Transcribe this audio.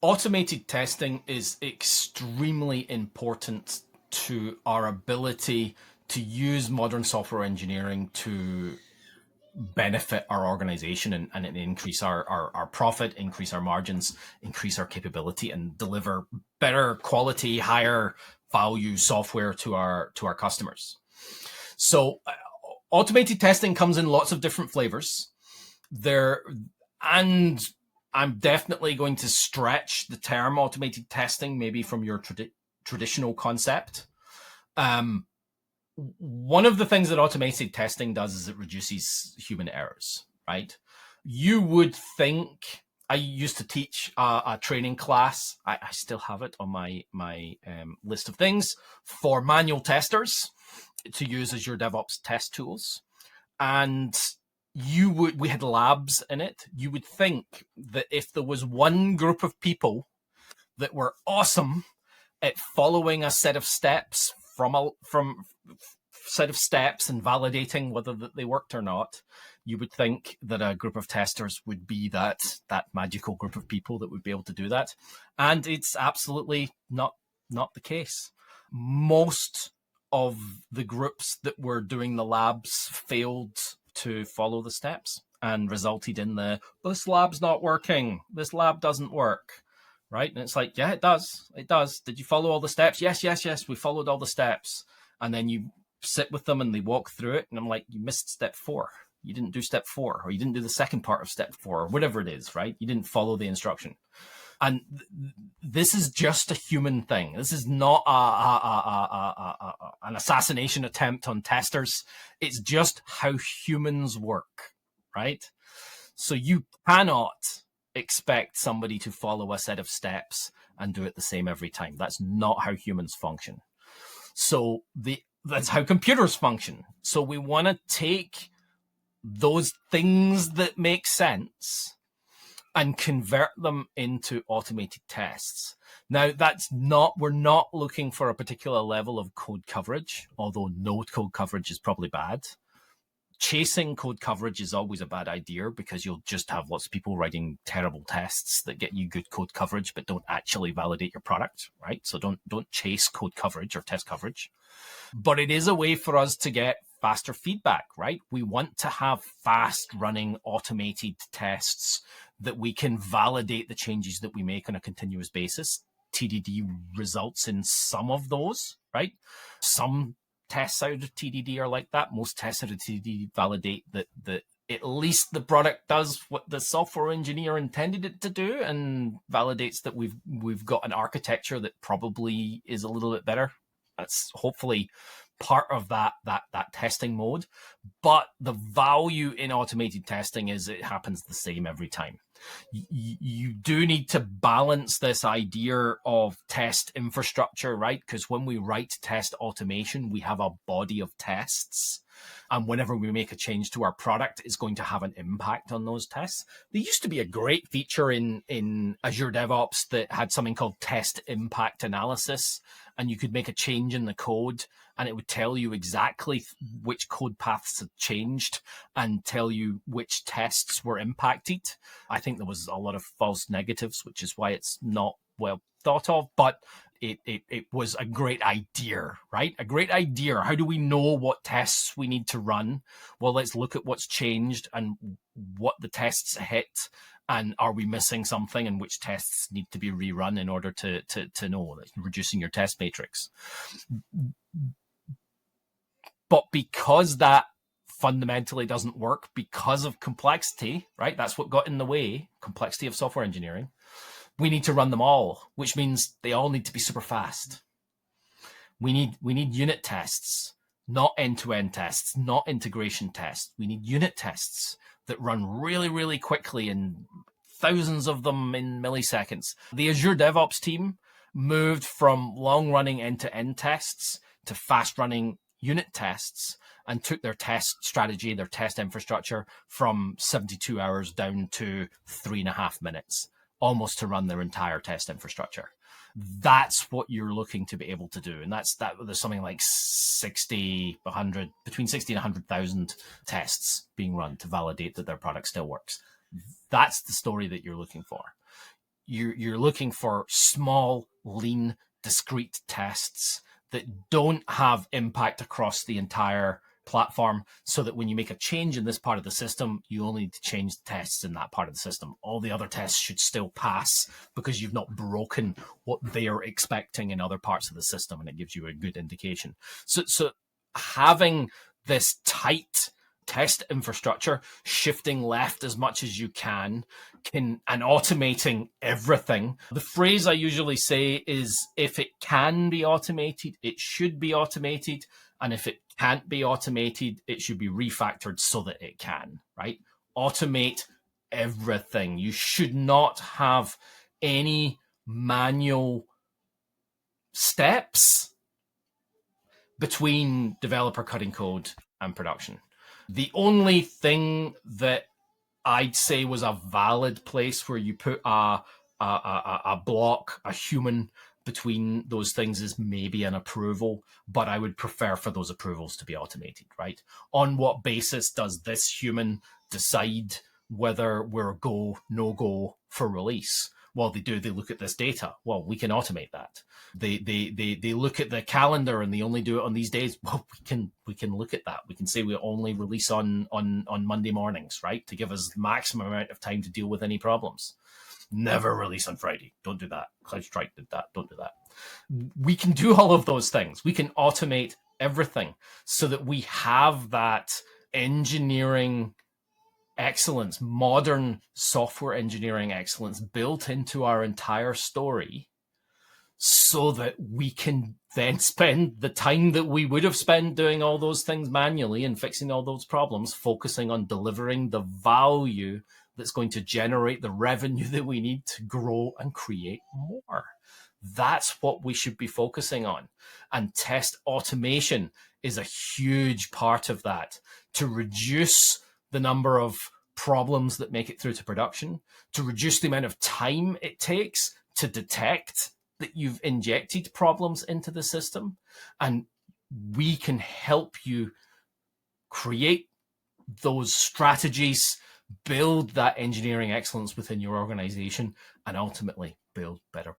Automated testing is extremely important to our ability to use modern software engineering to benefit our organization and increase our profit, increase our margins, increase our capability, and deliver better quality, higher value software to our customers. So automated testing comes in lots of different flavors. And I'm definitely going to stretch the term automated testing, maybe from your traditional concept. One of the things that automated testing does is it reduces human errors, right? You would think, I used to teach a training class. I still have it on my list of things for manual testers to use Azure DevOps test tools. And we had labs in it. You would think that if there was one group of people that were awesome at following a set of steps from set of steps and validating whether they worked or not, you would think that a group of testers would be that magical group of people that would be able to do that. And it's absolutely not the case. Most of the groups that were doing the labs failed to follow the steps and resulted in this lab's not working. This lab doesn't work. Right? And it's like, yeah, it does. It does. Did you follow all the steps? Yes. We followed all the steps. And then you sit with them and they walk through it. And I'm like, you missed step 4. You didn't do step 4, or you didn't do the second part of step 4, or whatever it is, right? You didn't follow the instruction. And this is just a human thing. This is not an assassination attempt on testers. It's just how humans work, right? So you cannot expect somebody to follow a set of steps and do it the same every time. That's not how humans function. So that's how computers function. So we want to take those things that make sense and convert them into automated tests. Now, we're not looking for a particular level of code coverage, although no code coverage is probably bad. Chasing code coverage is always a bad idea because you'll just have lots of people writing terrible tests that get you good code coverage but don't actually validate your product, right? So don't chase code coverage or test coverage. But it is a way for us to get faster feedback, right? We want to have fast running automated tests that we can validate the changes that we make on a continuous basis. TDD results in some of those, right? Some tests out of TDD are like that. Most tests out of TDD validate that at least the product does what the software engineer intended it to do, and validates that we've got an architecture that probably is a little bit better. That's hopefully part of that testing mode. But the value in automated testing is it happens the same every time. You do need to balance this idea of test infrastructure, right? Because when we write test automation, we have a body of tests. And whenever we make a change to our product, it's going to have an impact on those tests. There used to be a great feature in Azure DevOps that had something called test impact analysis. And you could make a change in the code and it would tell you exactly which code paths had changed and tell you which tests were impacted. I think there was a lot of false negatives, which is why it's not well thought of, but it was a great idea, right? A great idea. How do we know what tests we need to run? Well, let's look at what's changed and what the tests hit. And are we missing something, and which tests need to be rerun in order to know, reducing your test matrix. But because that fundamentally doesn't work because of complexity, right? That's what got in the way, complexity of software engineering. We need to run them all, which means they all need to be super fast. We need unit tests, not end-to-end tests, not integration tests. We need unit tests that run really, really quickly, and thousands of them in milliseconds. The Azure DevOps team moved from long-running end-to-end tests to fast-running unit tests and took their test strategy, their test infrastructure from 72 hours down to 3.5 minutes, almost to run their entire test infrastructure. That's what you're looking to be able to do. And there's something like 60, 100, between 60 and 100,000 tests being run to validate that their product still works. That's the story that you're looking for. you're looking for small, lean, discrete tests that don't have impact across the entire platform, so that when you make a change in this part of the system, you only need to change the tests in that part of the system. All the other tests should still pass because you've not broken what they're expecting in other parts of the system, and it gives you a good indication. So having this tight test infrastructure, shifting left as much as you can, and automating everything. The phrase I usually say is, if it can be automated, it should be automated. And if it can't be automated, it should be refactored so that it can, right? Automate everything. You should not have any manual steps between developer cutting code and production. The only thing that I'd say was a valid place where you put a block, a human between those things, is maybe an approval, but I would prefer for those approvals to be automated, right? On what basis does this human decide whether we're go, no go for release? Well, they look at this data. Well, we can automate that. They look at the calendar and they only do it on these days. Well, we can look at that. We can say we only release on Monday mornings, right? To give us the maximum amount of time to deal with any problems. Never release on Friday. Don't do that. CloudStrike did that. Don't do that. We can do all of those things. We can automate everything so that we have that engineering excellence, modern software engineering excellence built into our entire story, so that we can then spend the time that we would have spent doing all those things manually and fixing all those problems, focusing on delivering the value that's going to generate the revenue that we need to grow and create more. That's what we should be focusing on. And test automation is a huge part of that, to reduce the number of problems that make it through to production, to reduce the amount of time it takes to detect that you've injected problems into the system. And we can help you create those strategies, build that engineering excellence within your organization, and ultimately build better